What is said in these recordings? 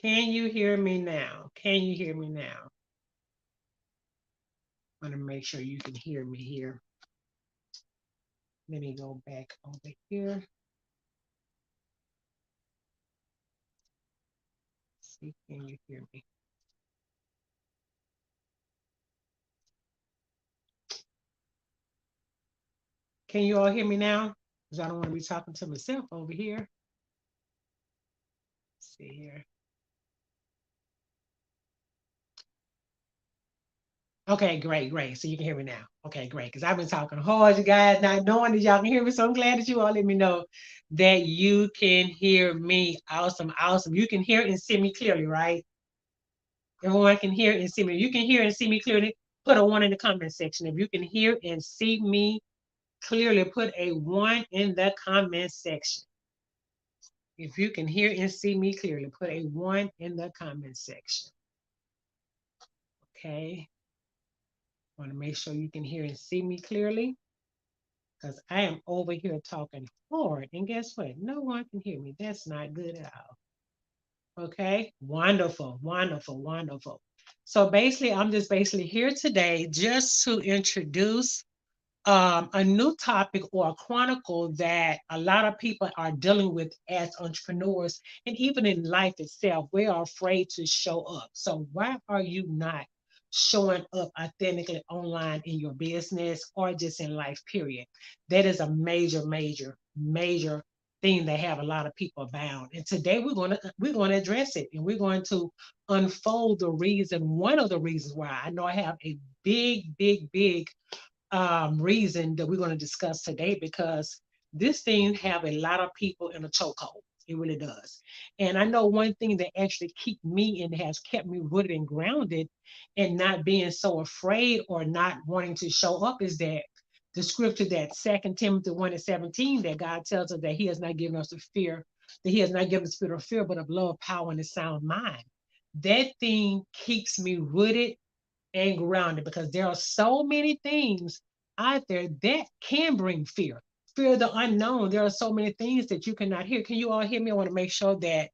Can you hear me now? Can you hear me now? I want to make sure you can hear me here. Let me go back over here. See, can you hear me? Can you all hear me now? Because I don't want to be talking to myself over here. Let's see here. Okay, great, great. So you can hear me now. Okay, great. Because I've been talking hard, you guys, not knowing that y'all can hear me. So I'm glad that you all let me know that you can hear me. Awesome, awesome. You can hear and see me clearly, right? Everyone can hear and see me. You can hear and see me clearly. Put a one in the comment section. If you can hear and see me clearly, put a one in the comment section. If you can hear and see me clearly, put a one in the comment section. Okay. Want to make sure you can hear and see me clearly because I am over here talking hard. And guess what? No one can hear me. That's not good at all. Okay. Wonderful, wonderful, wonderful. So basically, I'm just basically here today just to introduce a new topic or a chronicle that a lot of people are dealing with as entrepreneurs and even in life itself. We are afraid to show up. So, why are you not showing up authentically online in your business or just in life, period? That is a major, major, major thing that have a lot of people bound. And today we're going to address it and we're going to unfold the reason, one of the reasons why I know I have a big, big, big reason that we're going to discuss today because this thing have a lot of people in a chokehold. It really does. And I know one thing that actually keep me and has kept me rooted and grounded and not being so afraid or not wanting to show up is that the scripture that 2 Timothy 1 and 17 that God tells us that he has not given us a fear, that he has not given us a spirit of fear, but of love, power, and a sound mind. That thing keeps me rooted and grounded because there are so many things out there that can bring fear. Fear of the unknown. There are so many things that you cannot hear. Can you all hear me? I want to make sure that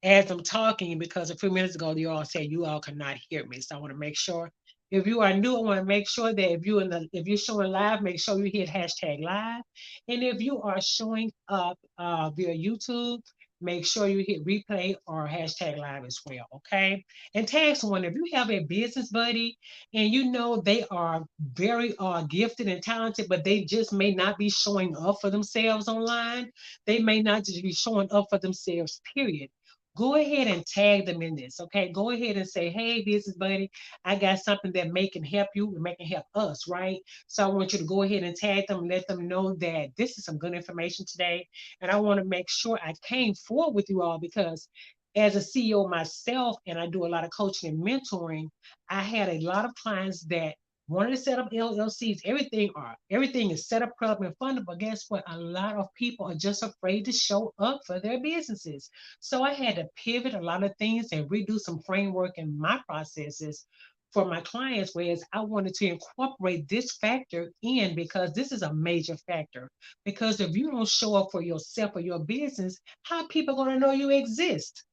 as I'm talking, because a few minutes ago you all said you all cannot hear me. So I want to make sure if you are new, I want to make sure that if you're showing live, make sure you hit hashtag live. And if you are showing up via YouTube, make sure you hit replay or hashtag live as well. Okay. And tag someone if you have a business buddy and you know they are very gifted and talented, but they just may not be showing up for themselves online. They may not just be showing up for themselves, period. Go ahead and tag them in this. Okay. Go ahead and say, hey, business buddy, I got something that may can help you and may can help us, right? So I want you to go ahead and tag them, let them know that this is some good information today. And I want to make sure I came forward with you all because as a CEO myself, and I do a lot of coaching and mentoring, I had a lot of clients that wanted to set up LLCs. Everything is set up, corrupt, and funded. But guess what? A lot of people are just afraid to show up for their businesses. So I had to pivot a lot of things and redo some framework in my processes for my clients, whereas I wanted to incorporate this factor in because this is a major factor. Because if you don't show up for yourself or your business, how are people going to know you exist?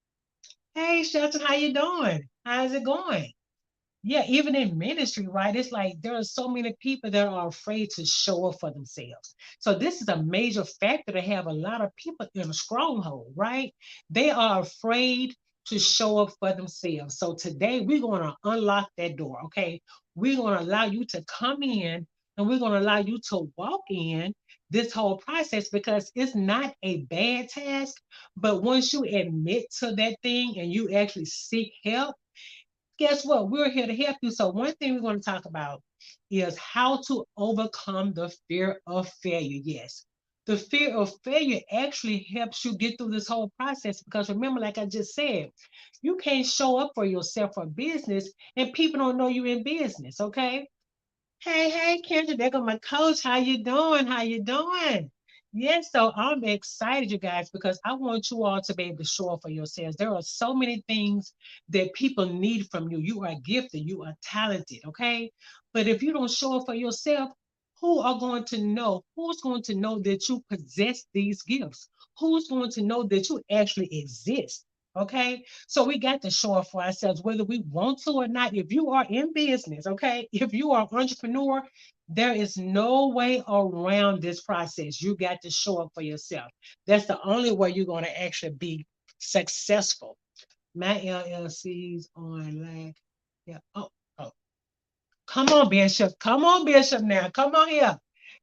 Hey, Shelton, how you doing? How's it going? Yeah, even in ministry, right? It's like there are so many people that are afraid to show up for themselves. So this is a major factor to have a lot of people in a stronghold, right? They are afraid to show up for themselves. So today we're going to unlock that door, okay? We're going to allow you to come in and we're going to allow you to walk in this whole process because it's not a bad task, but once you admit to that thing and you actually seek help, guess what? We're here to help you. So, one thing we're going to talk about is how to overcome the fear of failure. Yes. The fear of failure actually helps you get through this whole process because remember, like I just said, you can't show up for yourself or business and people don't know you in business. Okay. Hey, Kendra, there go my coach. How you doing? How you doing? Yes, so I'm excited, you guys, because I want you all to be able to show up for yourselves. There are so many things that people need from you. You are gifted, you are talented, okay? But if you don't show up for yourself, who are going to know? Who's going to know that you possess these gifts? Who's going to know that you actually exist? Okay. So we got to show up for ourselves, whether we want to or not. If you are in business, okay, if you are an entrepreneur, there is no way around this process. You got to show up for yourself. That's the only way you're going to actually be successful. My LLC's on like, yeah. Oh, come on, Bishop. Come on, Bishop now. Come on here.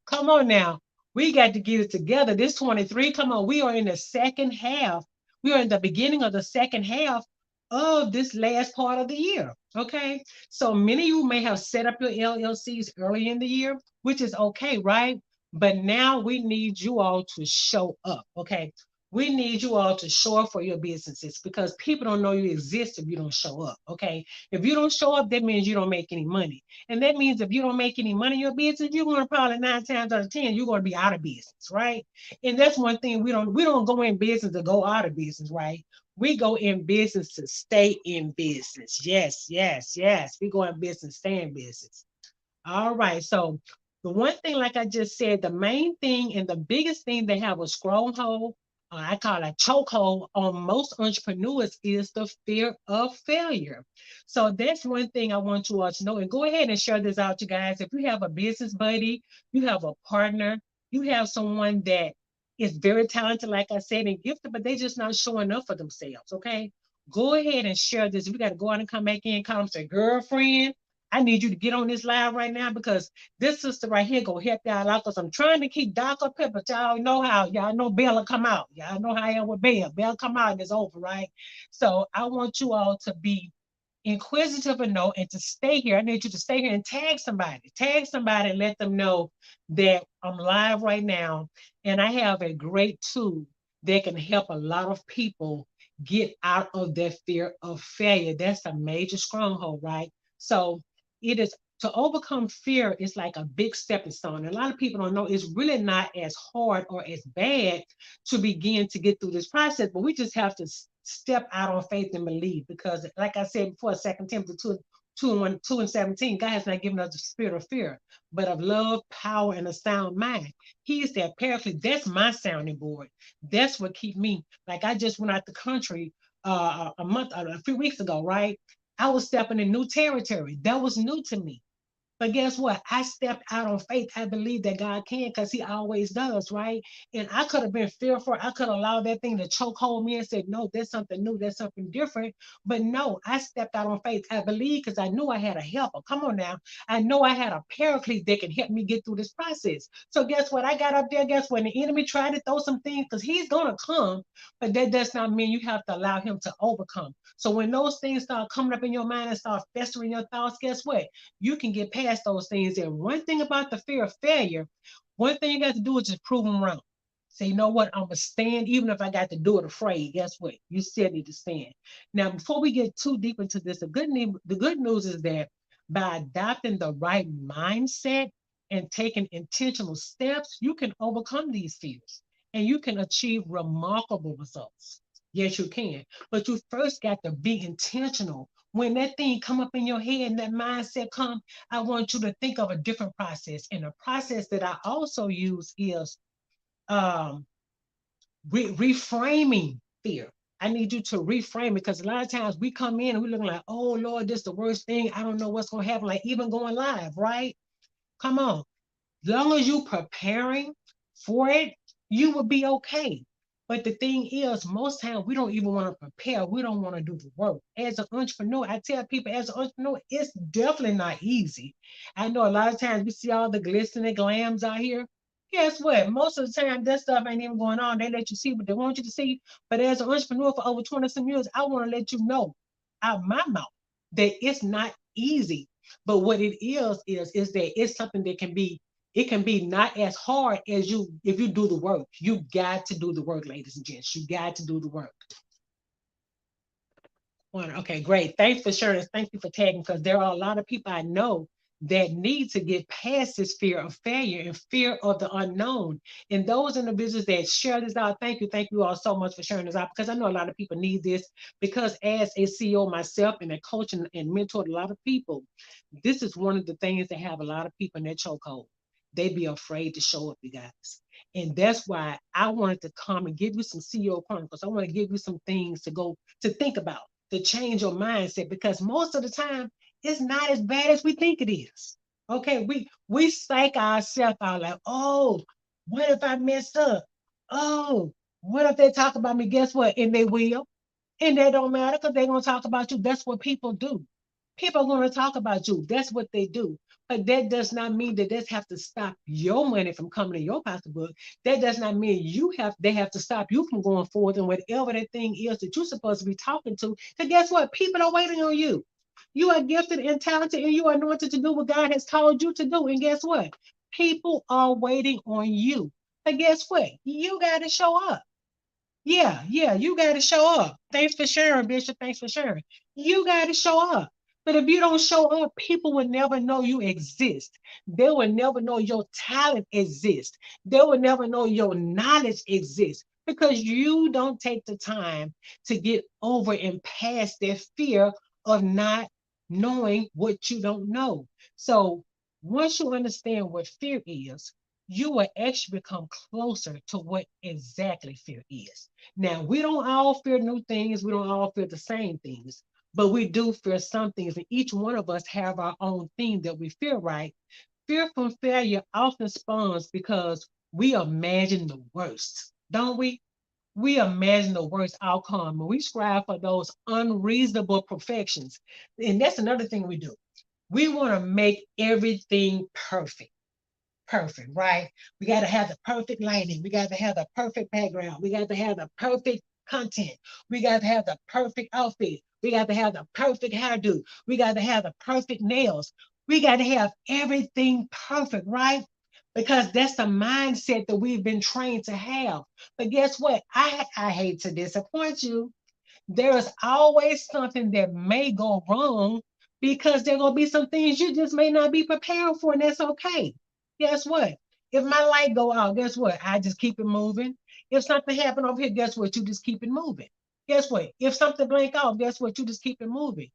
Come on now. We got to get it together. This 23, come on. We are in the second half. We are in the beginning of the second half of this last part of the year. Okay. So many of you may have set up your LLCs early in the year, which is okay, right? But now we need you all to show up. Okay. We need you all to show up for your businesses because people don't know you exist if you don't show up. Okay. If you don't show up, that means you don't make any money. And that means if you don't make any money in your business, you're going to probably 9 times out of 10, you're going to be out of business, right? And that's one thing we don't go in business to go out of business, right? We go in business to stay in business. Yes, yes, yes. We go in business, stay in business. All right. So the one thing, like I just said, the main thing and the biggest thing they have a stronghold, I call it a chokehold on most entrepreneurs is the fear of failure. So that's one thing I want you all to know. And go ahead and share this out, you guys. If you have a business buddy, you have a partner, you have someone that is very talented, like I said, and gifted, but they just not showing up for themselves. Okay. Go ahead and share this. We got to go out and come back in, come say, girlfriend. I need you to get on this live right now because this sister right here gonna help y'all out. Cause I'm trying to keep Doc up here, but y'all know how. Y'all know Bella come out. Y'all know how I am with Bella. Bella come out and it's over, right? So I want you all to be inquisitive enough and to stay here. I need you to stay here and tag somebody. Tag somebody and let them know that I'm live right now. And I have a great tool that can help a lot of people get out of their fear of failure. That's a major stronghold, right? So it is to overcome fear is like a big stepping stone. A lot of people don't know it's really not as hard or as bad to begin to get through this process, but we just have to step out on faith and believe because, like I said before, 2 Timothy 2 and 17, God has not given us the spirit of fear, but of love, power, and a sound mind. He is that paraclete. That's my sounding board. That's what keep me. Like I just went out the country a few weeks ago, right? I was stepping in new territory. That was new to me. But guess what? I stepped out on faith. I believe that God can because He always does, right? And I could have been fearful. I could have allowed that thing to choke hold me and said, no, there's something new, there's something different. But no, I stepped out on faith. I believe because I knew I had a helper. Come on now. I know I had a paraclete that can help me get through this process. So guess what? I got up there. Guess what? The enemy tried to throw some things because he's going to come, but that does not mean you have to allow him to overcome. So when those things start coming up in your mind and start festering your thoughts, guess what? You can get past those things. And one thing about the fear of failure, one thing you got to do is just prove them wrong. Say, you know what? I'm gonna stand, even if I got to do it afraid. Guess what? You still need to stand. Now, before we get too deep into this, the good news is that by adopting the right mindset and taking intentional steps, you can overcome these fears and you can achieve remarkable results. Yes, you can. But you first got to be intentional when that thing come up in your head and that mindset come, I want you to think of a different process. And the process that I also use is um, reframing fear. I need you to reframe it because a lot of times we come in and we're looking like, oh Lord, this is the worst thing. I don't know what's going to happen. Like even going live, right? Come on. Long as you preparing for it, you will be okay. But the thing is, most times we don't even want to prepare. We don't want to do the work. As an entrepreneur, I tell people, as an entrepreneur, it's definitely not easy. I know a lot of times we see all the glitz and the glams out here. Guess what? Most of the time, that stuff ain't even going on. They let you see what they want you to see. But as an entrepreneur for over 20 some years, I want to let you know out my mouth that it's not easy. But what it is that it's something that it can be not as hard as you if you do the work. You got to do the work, ladies and gents. You got to do the work. Okay, great. Thanks for sharing. Thank you for tagging because there are a lot of people I know that need to get past this fear of failure and fear of the unknown. And those individuals that share this out, thank you. Thank you all so much for sharing this out because I know a lot of people need this because as a CEO myself and a coach and mentored a lot of people, this is one of the things that have a lot of people in their chokehold. They be afraid to show up, you guys. And that's why I wanted to come and give you some CEO Chronicles. I want to give you some things to go to think about, to change your mindset, because most of the time it's not as bad as we think it is. Okay, we psych ourselves out like, oh, what if I messed up? Oh, what if they talk about me? Guess what? And they will. And that don't matter because they're going to talk about you. That's what people do. People are going to talk about you. That's what they do. But that does not mean that they have to stop your money from coming to your pocketbook. That does not mean they have to stop you from going forward and whatever that thing is that you're supposed to be talking to. Because guess what? People are waiting on you. You are gifted and talented and you are anointed to do what God has called you to do. And guess what? People are waiting on you. But guess what? You got to show up. Yeah, you got to show up. Thanks for sharing, Bishop. Thanks for sharing. You got to show up. But if you don't show up, people will never know you exist. They will never know your talent exists. They will never know your knowledge exists because you don't take the time to get over and past that fear of not knowing what you don't know. So once you understand what fear is, you will actually become closer to what exactly fear is. Now, we don't all fear new things. We don't all fear the same things, but we do fear some things. And each one of us have our own thing that we fear, right? Fear from failure often spawns because we imagine the worst, don't we? We imagine the worst outcome and we strive for those unreasonable perfections. And that's another thing we do. We want to make everything perfect, right? We got to have the perfect lighting. We got to have the perfect background. We got to have the perfect content. We got to have the perfect outfit. We got to have the perfect hairdo. We got to have the perfect nails. We got to have everything perfect, right? Because that's the mindset that we've been trained to have. But guess what? I hate to disappoint you. There is always something that may go wrong because there are going to be some things you just may not be prepared for, and that's okay. Guess what? If my light go out, guess what? I just keep it moving. If something happen over here, guess what? You just keep it moving. Guess what? If something blank off, guess what? You just keep it moving.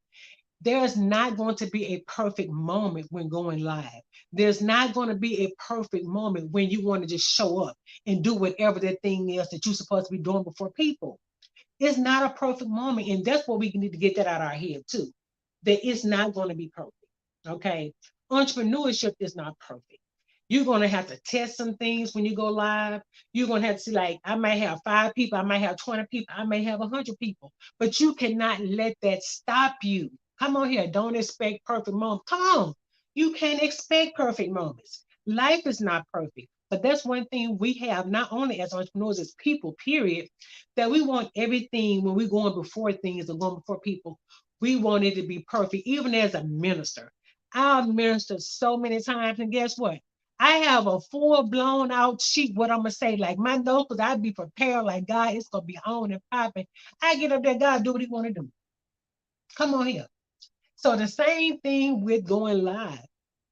There's not going to be a perfect moment when going live. There's not going to be a perfect moment when you want to just show up and do whatever that thing is that you're supposed to be doing before people. It's not a perfect moment. And that's what we need to get that out of our head too. That it's not going to be perfect. Okay. Entrepreneurship is not perfect. You're going to have to test some things when you go live. You're going to have to see, like, I may have 5 people, I may have 20 people, I may have 100 people, but you cannot let that stop you. Come on here. Don't expect perfect moments. Come on. You can't expect perfect moments. Life is not perfect. But that's one thing we have, not only as entrepreneurs, as people, period, that we want everything when we're going before things and going before people. We want it to be perfect, even as a minister. I've ministered so many times, and guess what? I have a full blown out sheet. What I'm gonna say, like my notes, because I'd be prepared, like God, it's gonna be on and popping. I get up there, God, do what He want to do. Come on here. So the same thing with going live.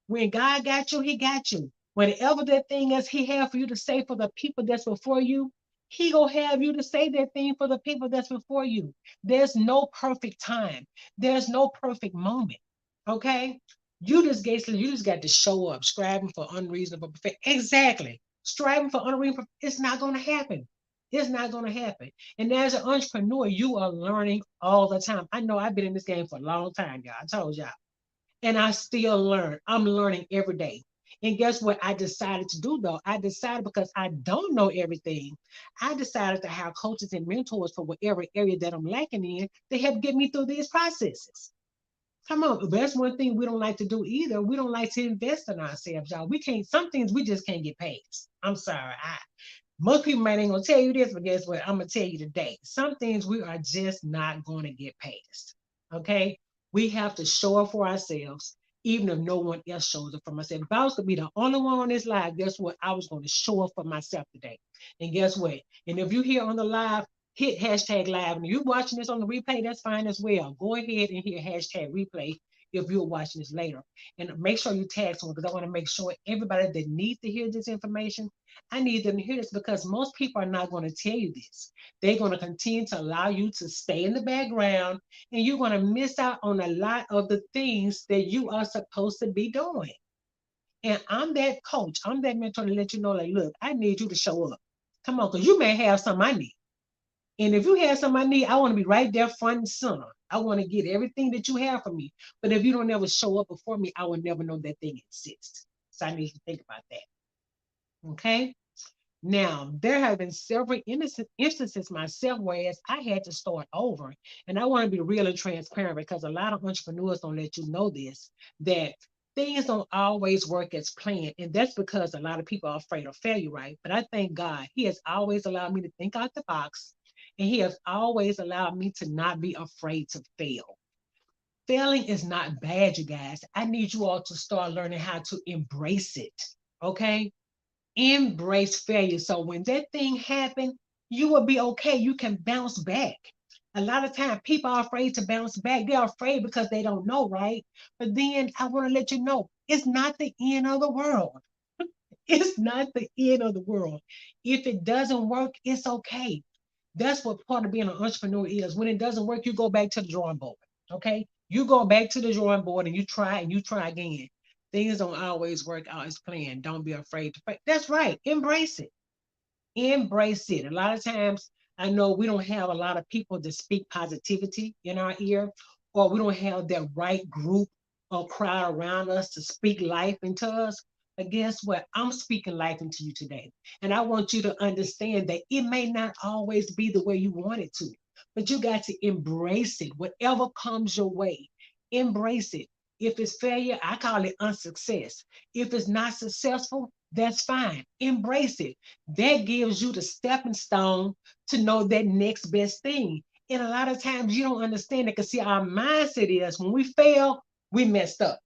When God got you, He got you. Whatever that thing is He have for you to say for the people that's before you, He gonna have you to say that thing for the people that's before you. There's no perfect time. There's no perfect moment. Okay? You just got to show up, striving for unreasonable perfection. Exactly. Striving for unreasonable, it's not gonna happen. It's not going to happen. And as an entrepreneur, you are learning all the time. I know I've been in this game for a long time, y'all. I told y'all and I still learn. I'm learning every day. And guess what I decided to do though? I decided because I don't know everything, I decided to have coaches and mentors for whatever area that I'm lacking in to help get me through these processes. Come on, that's one thing we don't like to do either. We don't like to invest in ourselves, y'all. We can't, some things we just can't get past. I'm sorry. Most people might ain't gonna tell you this, but guess what? I'm gonna tell you today. Some things we are just not gonna get past. Okay? We have to show up for ourselves, even if no one else shows up for myself. If I was to be the only one on this live, guess what? I was gonna show up for myself today. And guess what? And if you here on the live, hit hashtag live. And you watching this on the replay, that's fine as well. Go ahead and hit hashtag replay if you're watching this later. And make sure you tag someone because I want to make sure everybody that needs to hear this information, I need them to hear this because most people are not going to tell you this. They're going to continue to allow you to stay in the background and you're going to miss out on a lot of the things that you are supposed to be doing. And I'm that coach, I'm that mentor to let you know, like, look, I need you to show up. Come on, because you may have something I need. And if you have something I need, I want to be right there front and center. I want to get everything that you have for me. But if you don't ever show up before me, I will never know that thing exists. So I need you to think about that. Okay. Now, there have been several instances myself where I had to start over. And I want to be real and transparent because a lot of entrepreneurs don't let you know this, that things don't always work as planned. And that's because a lot of people are afraid of failure, right? But I thank God, He has always allowed me to think out the box. And He has always allowed me to not be afraid to fail. Failing is not bad, you guys. I need you all to start learning how to embrace it. Okay, embrace failure. So when that thing happened, you will be okay. You can bounce back. A lot of time people are afraid to bounce back. They're afraid because they don't know, right? But then I want to let you know, it's not the end of the world. It's not the end of the world. If it doesn't work, it's okay. That's what part of being an entrepreneur is. When it doesn't work, you go back to the drawing board. Okay? You go back to the drawing board and you try again. Things don't always work out as planned. Don't be afraid to fail. That's right. Embrace it. Embrace it. A lot of times, I know we don't have a lot of people that speak positivity in our ear, or we don't have that right group or crowd around us to speak life into us. But guess what? I'm speaking life into you today. And I want you to understand that it may not always be the way you want it to, but you got to embrace it. Whatever comes your way, embrace it. If it's failure, I call it unsuccess. If it's not successful, that's fine. Embrace it. That gives you the stepping stone to know that next best thing. And a lot of times you don't understand it because see, our mindset is when we fail, we messed up.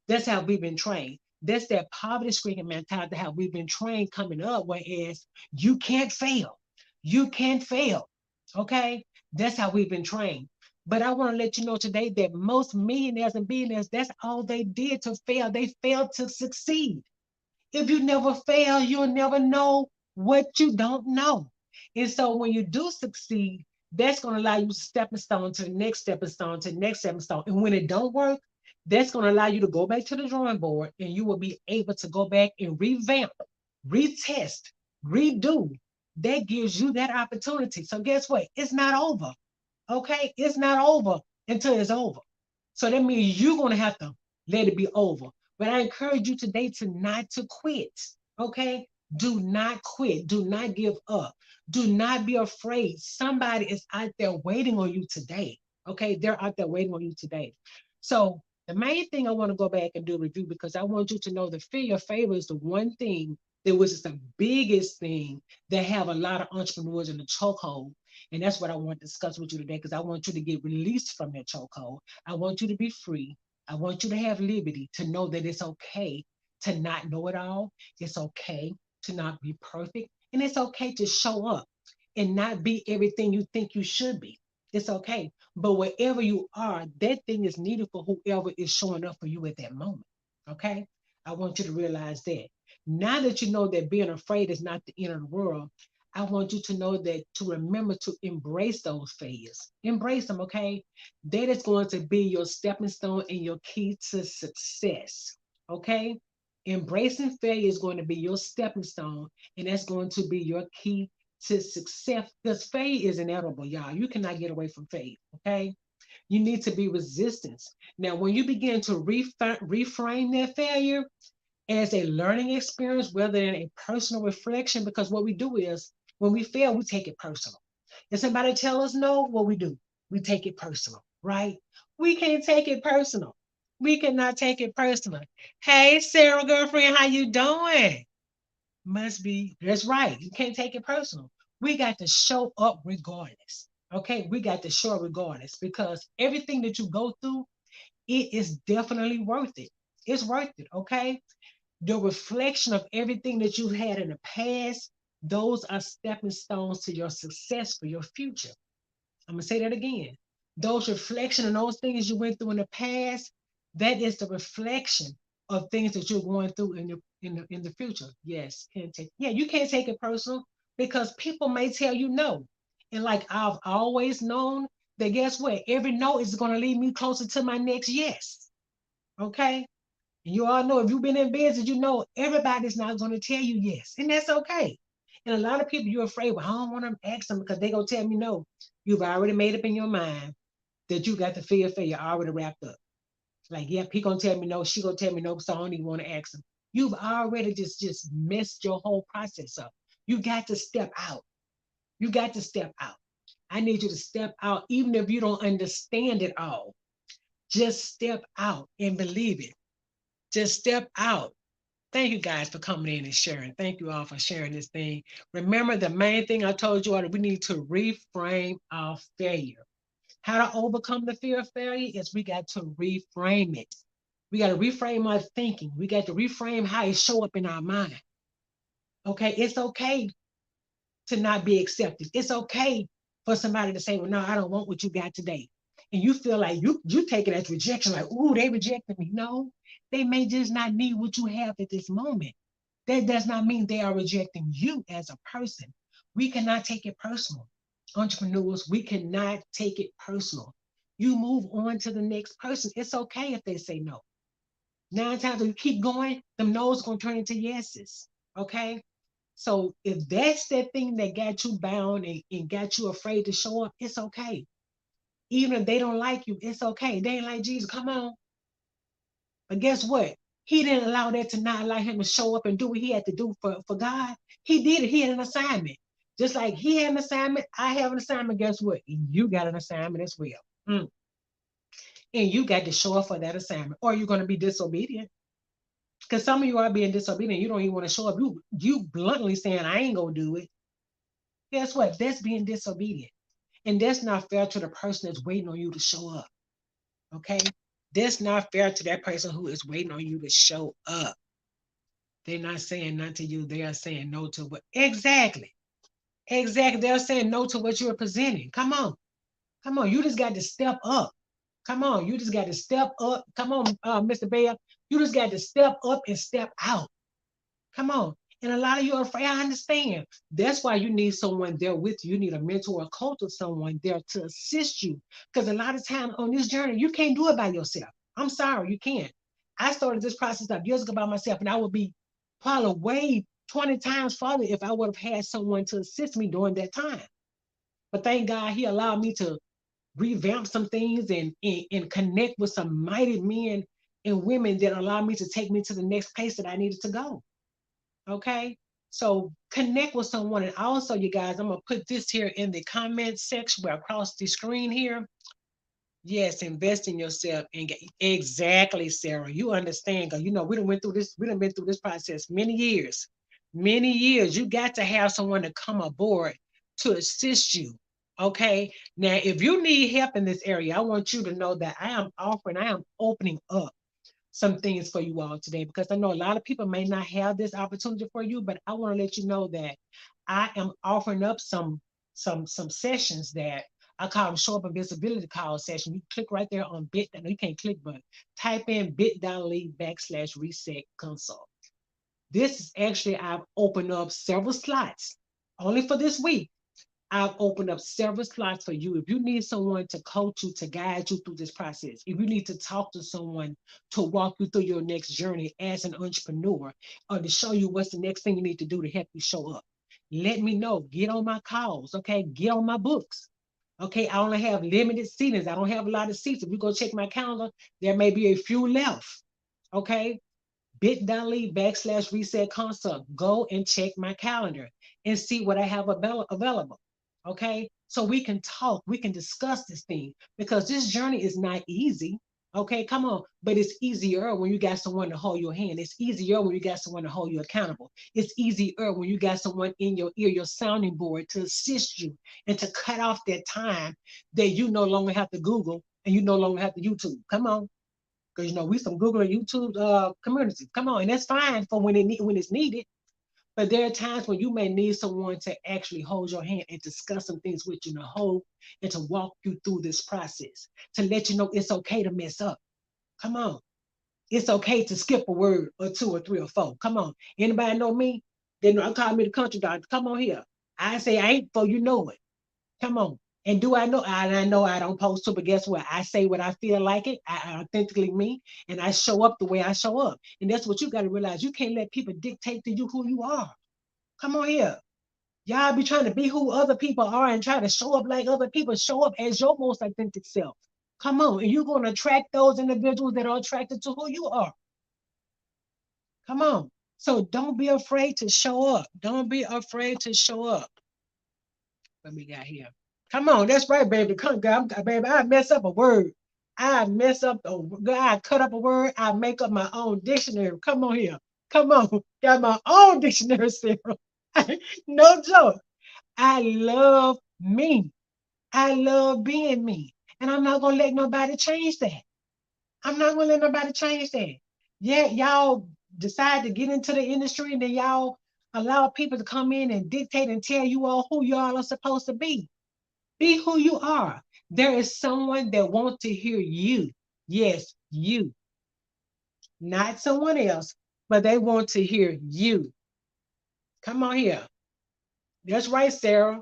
That's how we've been trained. That's that poverty stricken mentality, how we've been trained coming up, whereas you can't fail. You can't fail. Okay? That's how we've been trained. But I want to let you know today that most millionaires and billionaires, that's all they did to fail. They failed to succeed. If you never fail, you'll never know what you don't know. And so when you do succeed, that's going to allow you to stepping stone to the next stepping stone to the next stepping stone. And when it don't work, that's going to allow you to go back to the drawing board and you will be able to go back and revamp, retest, redo. That gives you that opportunity. So guess what? It's not over. Okay? It's not over until it's over. So that means you're going to have to let it be over. But I encourage you today to not to quit. Okay? Do not quit. Do not give up. Do not be afraid. Somebody is out there waiting on you today. Okay? They're out there waiting on you today. So the main thing I want to go back and do a review because I want you to know that fear your favor is the one thing that was the biggest thing that have a lot of entrepreneurs in the chokehold. And that's what I want to discuss with you today because I want you to get released from that chokehold. I want you to be free. I want you to have liberty to know that it's okay to not know it all. It's okay to not be perfect. And it's okay to show up and not be everything you think you should be. It's okay. But wherever you are, that thing is needed for whoever is showing up for you at that moment. Okay? I want you to realize that. Now that you know that being afraid is not the end of the world, I want you to know that to remember to embrace those failures. Embrace them, okay? That is going to be your stepping stone and your key to success, okay? Embracing failure is going to be your stepping stone, and that's going to be your key to success because failure is inevitable, y'all. You cannot get away from failure, okay? You need to be resistance. Now, when you begin to reframe that failure, as a learning experience rather than a personal reflection. Because what we do is when we fail, we take it personal. If somebody tell us no, what we do, we take it personal, right? We can't take it personal. We cannot take it personal. Hey, Sarah, girlfriend, how you doing? Must be, that's right. You can't take it personal. We got to show up regardless. Okay, we got to show up regardless because everything that you go through, it is definitely worth it. It's worth it. Okay, the reflection of everything that you had in the past, those are stepping stones to your success for your future. I'm gonna say that again. Those reflection and those things you went through in the past, that is the reflection of things that you're going through in the future. Yes, can't take yeah, you can't take it personal because people may tell you no. And like I've always known that guess what? Every no is gonna lead me closer to my next yes. Okay? And you all know if you've been in business, you know everybody's not going to tell you yes. And that's okay. And a lot of people you're afraid, well, I don't want to ask them because they're going to tell me no. You've already made up in your mind that you got the fear of failure already wrapped up. Like, yep, he gonna tell me no, she gonna tell me no, so I don't even want to ask him. You've already just messed your whole process up. You got to step out. You got to step out. I need you to step out, even if you don't understand it all. Just step out and believe it. Just step out. Thank you guys for coming in and sharing. Thank you all for sharing this thing. Remember, the main thing I told you all that we need to reframe our failure. How to overcome the fear of failure is we got to reframe it. We got to reframe our thinking. We got to reframe how it show up in our mind. Okay, it's okay to not be accepted. It's okay for somebody to say, "Well, no, I don't want what you got today," and you feel like you take it as rejection, like, "Ooh, they rejected me." No, they may just not need what you have at this moment. That does not mean they are rejecting you as a person. We cannot take it personal. Entrepreneurs, we cannot take it personal. You move on to the next person. It's okay if they say no. 9 times if you keep going, them no's gonna turn into yeses. Okay? So if that's that thing that got you bound and got you afraid to show up, it's okay. Even if they don't like you, it's okay. They ain't like Jesus. Come on. But guess what? He didn't allow that to not allow him to show up and do what he had to do for God. He did it. He had an assignment. Just like he had an assignment, I have an assignment. Guess what? You got an assignment as well. Mm. And you got to show up for that assignment, or you're going to be disobedient. Because some of you are being disobedient. You don't even want to show up. You bluntly saying, I ain't going to do it. Guess what? That's being disobedient. And that's not fair to the person that's waiting on you to show up. Okay? That's not fair to that person who is waiting on you to show up. They're not saying no to you. They are saying no to what? Exactly. Exactly. They're saying no to what you're presenting. Come on. Come on. You just got to step up. Come on. You just got to step up. Come on, Mr. Bell. You just got to step up and step out. Come on. And a lot of you are afraid. I understand. That's why you need someone there with you. You need a mentor, a coach, or someone there to assist you. Because a lot of times on this journey, you can't do it by yourself. I'm sorry, you can't. I started this process up years ago by myself, and I would be probably way 20 times farther if I would have had someone to assist me during that time. But thank God he allowed me to revamp some things and connect with some mighty men and women that allowed me to take me to the next place that I needed to go. Okay. So connect with someone. And also, you guys, I'm going to put this here in the comment section where across the screen here. Yes, invest in yourself and get exactly, Sarah. You understand because you know we done went through this. We done been through this process many years, many years. You got to have someone to come aboard to assist you. Okay. Now, if you need help in this area, I want you to know that I am opening up some things for you all today because I know a lot of people may not have this opportunity for you, but I want to let you know that I am offering up some sessions that I call them show up and visibility call session. You click right there on bit. No, you can't click, but type in bit.ly/reset consult. This is actually I've opened up several slots only for this week. I've opened up several slots for you. If you need someone to coach you, to guide you through this process, if you need to talk to someone to walk you through your next journey as an entrepreneur, or to show you what's the next thing you need to do to help you show up, let me know. Get on my calls, okay? Get on my books. Okay, I only have limited seatings. I don't have a lot of seats. If you go check my calendar, there may be a few left. Okay, bit.ly/reset consult. Go and check my calendar and see what I have available. Okay. So we can talk, we can discuss this thing because this journey is not easy. Okay. Come on. But it's easier when you got someone to hold your hand. It's easier when you got someone to hold you accountable. It's easier when you got someone in your ear, your sounding board to assist you and to cut off that time that you no longer have to Google and you no longer have to YouTube. Come on. Because you know we some Google and YouTube communities. Come on, and that's fine for when it's needed. But there are times when you may need someone to actually hold your hand and discuss some things with you, to hold and to walk you through this process, to let you know it's okay to mess up. Come on, it's okay to skip a word or two or three or four. Come on, anybody know me? They know I call me the country doctor. Come on here. I say I ain't for you know it. Come on. And do I know? I know I don't post to, but guess what? I say what I feel like it. I authentically me, and I show up the way I show up. And that's what you got to realize. You can't let people dictate to you who you are. Come on here. Y'all be trying to be who other people are and try to show up like other people. Show up as your most authentic self. Come on. And you're going to attract those individuals that are attracted to who you are. Come on. So don't be afraid to show up. Don't be afraid to show up. What we got here? Come on, that's right, baby. Come, baby. I mess up a word. I mess up I cut up a word. I make up my own dictionary. Come on here. Come on. Got my own dictionary, Sarah. No joke. I love me. I love being me. And I'm not gonna let nobody change that. I'm not gonna let nobody change that. Yeah, y'all decide to get into the industry and then y'all allow people to come in and dictate and tell you all who y'all are supposed to be. Be who you are. There is someone that wants to hear you. Yes, you, not someone else, but they want to hear you. Come on here. That's right, Sarah.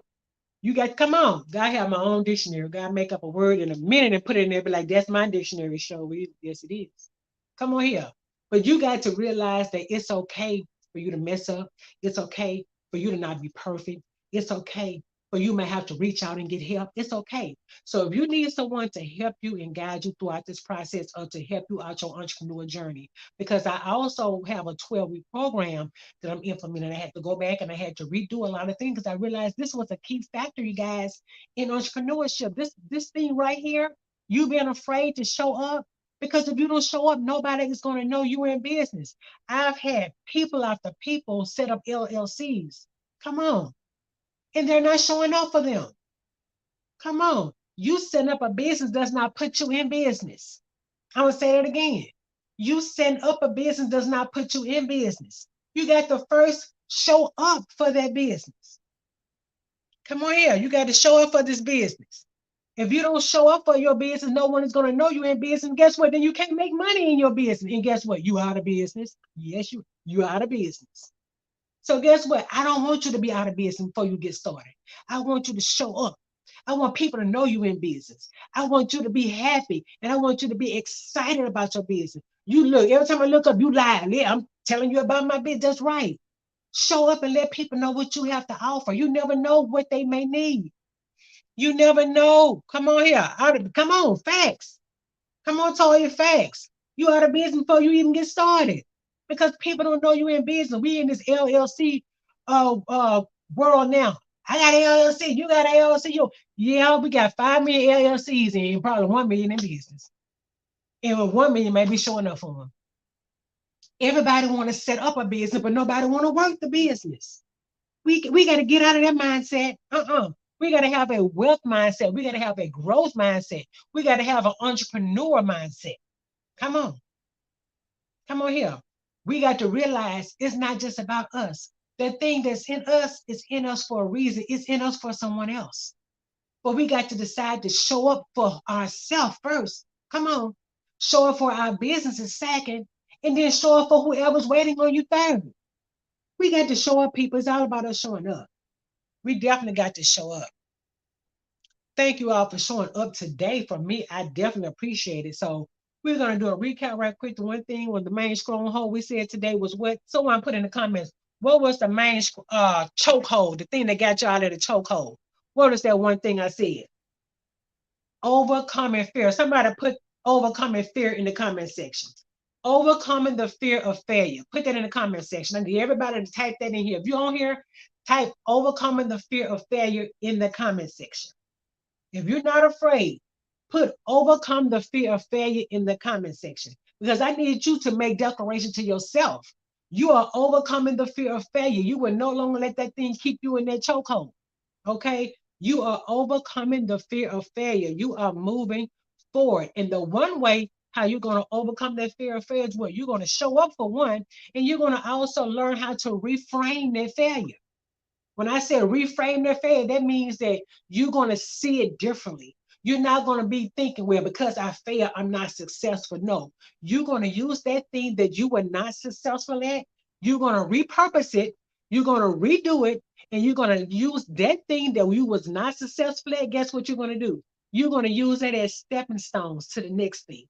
You got come on. I have my own dictionary. Gotta make up a word in a minute and put it in there. Be like, that's my dictionary. Show you. Yes, it is. Come on here. But you got to realize that it's okay for you to mess up. It's okay for you to not be perfect. It's okay for you may have to reach out and get help. It's okay. So if you need someone to help you and guide you throughout this process or to help you out your entrepreneur journey, because I also have a 12-week program that I'm implementing. I had to go back and I had to redo a lot of things because I realized this was a key factor, you guys, in entrepreneurship. This thing right here, you being afraid to show up. Because if you don't show up, nobody is going to know you're in business. I've had people after people set up LLCs. Come on. And they're not showing up for them. Come on. You setting up a business does not put you in business. I'm going to say that again. You setting up a business does not put you in business. You got to first show up for that business. Come on here. You got to show up for this business. If you don't show up for your business, no one is going to know you in business. Guess what? Then you can't make money in your business. And guess what? You out of business. Yes, you out of business. So guess what? I don't want you to be out of business before you get started. I want you to show up. I want people to know you in business. I want you to be happy and I want you to be excited about your business. You look, every time I look up, you lie. Yeah, I'm telling you about my business. That's right. Show up and let people know what you have to offer. You never know what they may need. You never know. Come on here. Come on, facts. Come on, tell your facts. You out of business before you even get started. Because people don't know you in business. We in this LLC world now. I got an LLC. You got an LLC. Yeah, we got 5 million LLCs and probably 1 million in business. And 1 million may be showing up for them. Everybody want to set up a business, but nobody want to work the business. We got to get out of that mindset. We got to have a wealth mindset. We got to have a growth mindset. We got to have an entrepreneur mindset. Come on. Come on here. We got to realize it's not just about us. The thing that's in us is in us for a reason. It's in us for someone else. But we got to decide to show up for ourselves first. Come on. Show up for our businesses second, and then show up for whoever's waiting on you third. We got to show up, people. It's all about us showing up. We definitely got to show up. Thank you all for showing up today. For me, I definitely appreciate it. So we're going to do a recap right quick. The one thing with the main stronghold we said today was what? Someone put in the comments, what was the main chokehold, the thing that got you out of the chokehold? What was that one thing I said? Overcoming fear. Somebody put overcoming fear in the comment section. Overcoming the fear of failure. Put that in the comment section. I need everybody to type that in here. If you're on here, type overcoming the fear of failure in the comment section. If you're not afraid, put overcome the fear of failure in the comment section because I need you to make declaration to yourself. You are overcoming the fear of failure. You will no longer let that thing keep you in that chokehold. Okay? You are overcoming the fear of failure. You are moving forward. And the one way how you're going to overcome that fear of failure is what? You're going to show up for one, and you're going to also learn how to reframe that failure. When I say reframe their failure, that means that you're going to see it differently. You're not going to be thinking, well, because I failed, I'm not successful. No, you're going to use that thing that you were not successful at. You're going to repurpose it You're going to redo it, and you're going to use that thing that you was not successful at. Guess what you're going to do? You're going to use that as stepping stones to the next thing.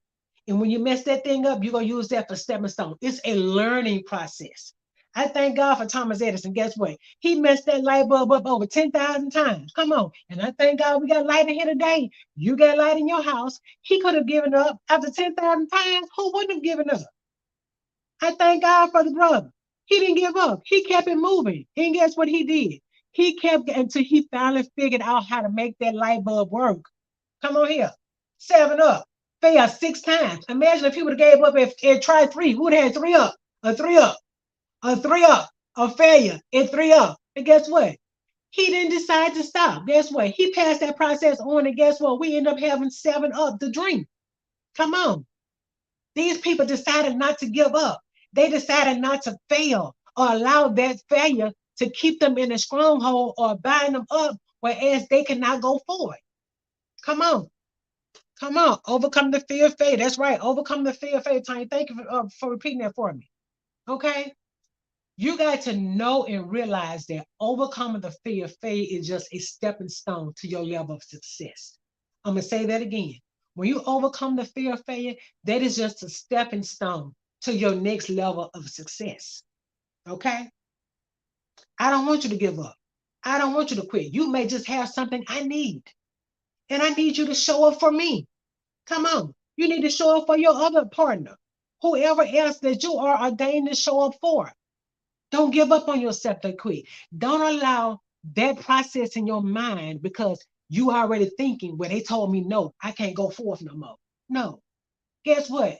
And when you mess that thing up, you're going to use that for stepping stone. It's a learning process. I thank God for Thomas Edison. Guess what? He messed that light bulb up over 10,000 times. Come on. And I thank God we got light in here today. You got light in your house. He could have given up after 10,000 times. Who wouldn't have given up? I thank God for the brother. He didn't give up. He kept it moving. And guess what he did? He kept until he finally figured out how to make that light bulb work. Come on here. 7 up. Fail 6 times. Imagine if he would have gave up and tried three. We would have had 3 up, a 3 up, a 3 up, a failure, and 3 up. And guess what? He didn't decide to stop. Guess what? He passed that process on, and guess what? We end up having 7 up the dream. Come on. These people decided not to give up. They decided not to fail or allow that failure to keep them in a stronghold or bind them up, whereas they cannot go forward. Come on. Come on. Overcome the fear of failure. That's right. Overcome the fear of failure. Tanya, thank you for repeating that for me. Okay? You got to know and realize that overcoming the fear of failure is just a stepping stone to your level of success. I'm going to say that again. When you overcome the fear of failure, that is just a stepping stone to your next level of success. Okay? I don't want you to give up. I don't want you to quit. You may just have something I need, and I need you to show up for me. Come on. You need to show up for your other partner, whoever else that you are ordained to show up for. Don't give up on yourself to quit. Don't allow that process in your mind because you already thinking, well, they told me no, I can't go forth no more. No. Guess what?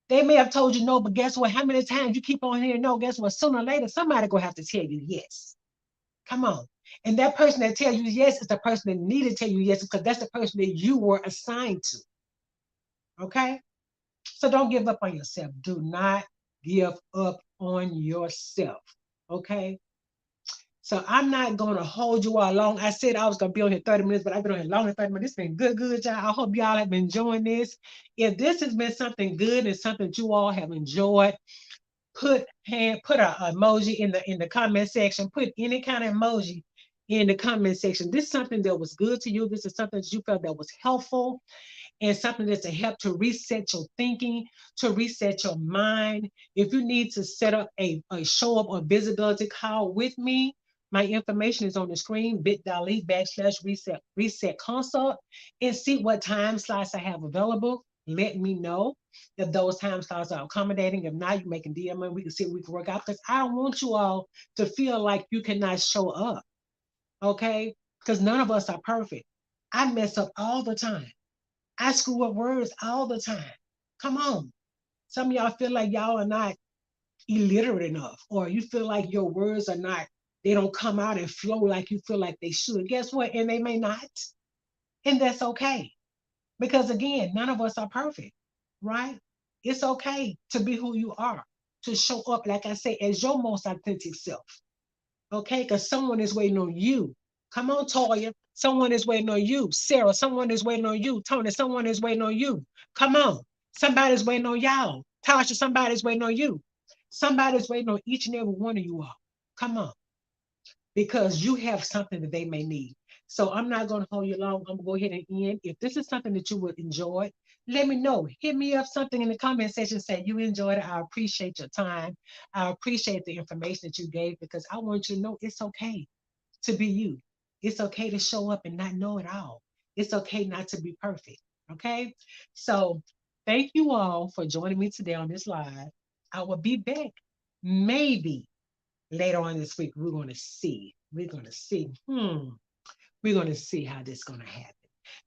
They may have told you no, but guess what? How many times you keep on hearing no? Guess what? Sooner or later, somebody gonna have to tell you yes. Come on. And that person that tells you yes is the person that needed to tell you yes because that's the person that you were assigned to. Okay? So don't give up on yourself. Do not give up on yourself. Okay? So I'm not going to hold you all long. I said I was going to be on here 30 minutes, but I've been on here longer than 30 minutes. It's been good, y'all. I hope y'all have been enjoying this. If this has been something good and something that you all have enjoyed, put a emoji in the comment section. Put any kind of emoji in the comment section. This is something that was good to you. This is something that you felt that was helpful and something that's to help to reset your thinking, to reset your mind. If you need to set up a show up or visibility call with me, my information is on the screen, bit.ly/reset consult, and see what time slots I have available. Let me know if those time slots are accommodating. If not, you make a DM and we can see if we can work out because I don't want you all to feel like you cannot show up. Okay? Because none of us are perfect. I mess up all the time. I screw up words all the time. Come on. Some of y'all feel like y'all are not illiterate enough, or you feel like your words are not, they don't come out and flow like you feel like they should. Guess what? And they may not. And that's okay. Because again, none of us are perfect, right? It's okay to be who you are, to show up, like I say, as your most authentic self. Okay? Because someone is waiting on you. Come on, Toya. Someone is waiting on you. Sarah, someone is waiting on you. Tony, someone is waiting on you. Come on. Somebody's waiting on y'all. Tasha, somebody's waiting on you. Somebody's waiting on each and every one of you all. Come on. Because you have something that they may need. So I'm not going to hold you long. I'm going to go ahead and end. If this is something that you would enjoy, let me know. Hit me up something in the comment section. Say you enjoyed it. I appreciate your time. I appreciate the information that you gave because I want you to know it's okay to be you. It's okay to show up and not know it all. It's okay not to be perfect. Okay. So thank you all for joining me today on this live. I will be back maybe later on this week. We're going to see. We're going to see. We're going to see how this is going to happen.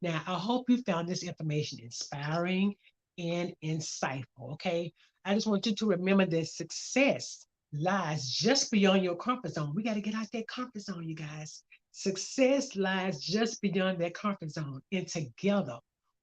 Now, I hope you found this information inspiring and insightful. Okay. I just want you to remember that success lies just beyond your comfort zone. We got to get out that comfort zone, you guys. Success lies just beyond that comfort zone. And together,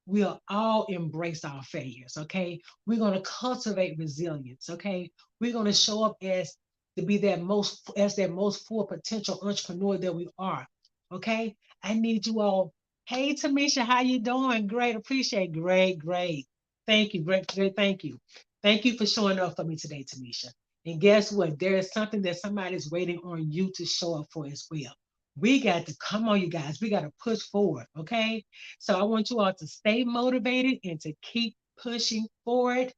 we'll all embrace our failures. Okay. We're going to cultivate resilience. Okay. We're going to show up as to be that most full potential entrepreneur that we are. Okay. I need you all. Hey, Tamisha, how you doing? Great. Appreciate. Great. Thank you. Great. Thank you. Thank you for showing up for me today, Tamisha. And guess what? There is something that somebody's waiting on you to show up for as well. We got to come on, you guys. We got to push forward. Okay. So I want you all to stay motivated and to keep pushing forward.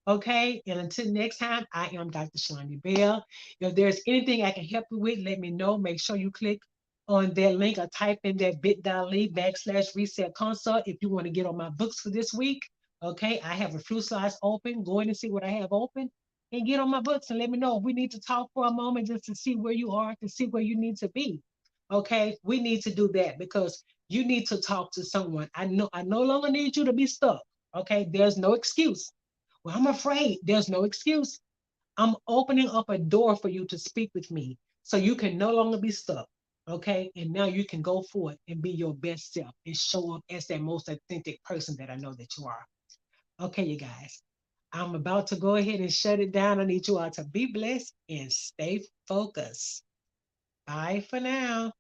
Okay. And until next time, I am Dr. Shalani Bell. If there's anything I can help you with, let me know. Make sure you click on that link or type in that bit.ly/reset consult if you want to get on my books for this week. Okay. I have a few slides open. Go in and see what I have open and get on my books and let me know if we need to talk for a moment just to see where you are, to see where you need to be. Okay, we need to do that because you need to talk to someone. I no longer need you to be stuck. Okay, there's no excuse. Well, I'm afraid there's no excuse. I'm opening up a door for you to speak with me so you can no longer be stuck. Okay, and now you can go forth and be your best self and show up as that most authentic person that I know that you are. Okay, you guys. I'm about to go ahead and shut it down. I need you all to be blessed and stay focused. Bye for now.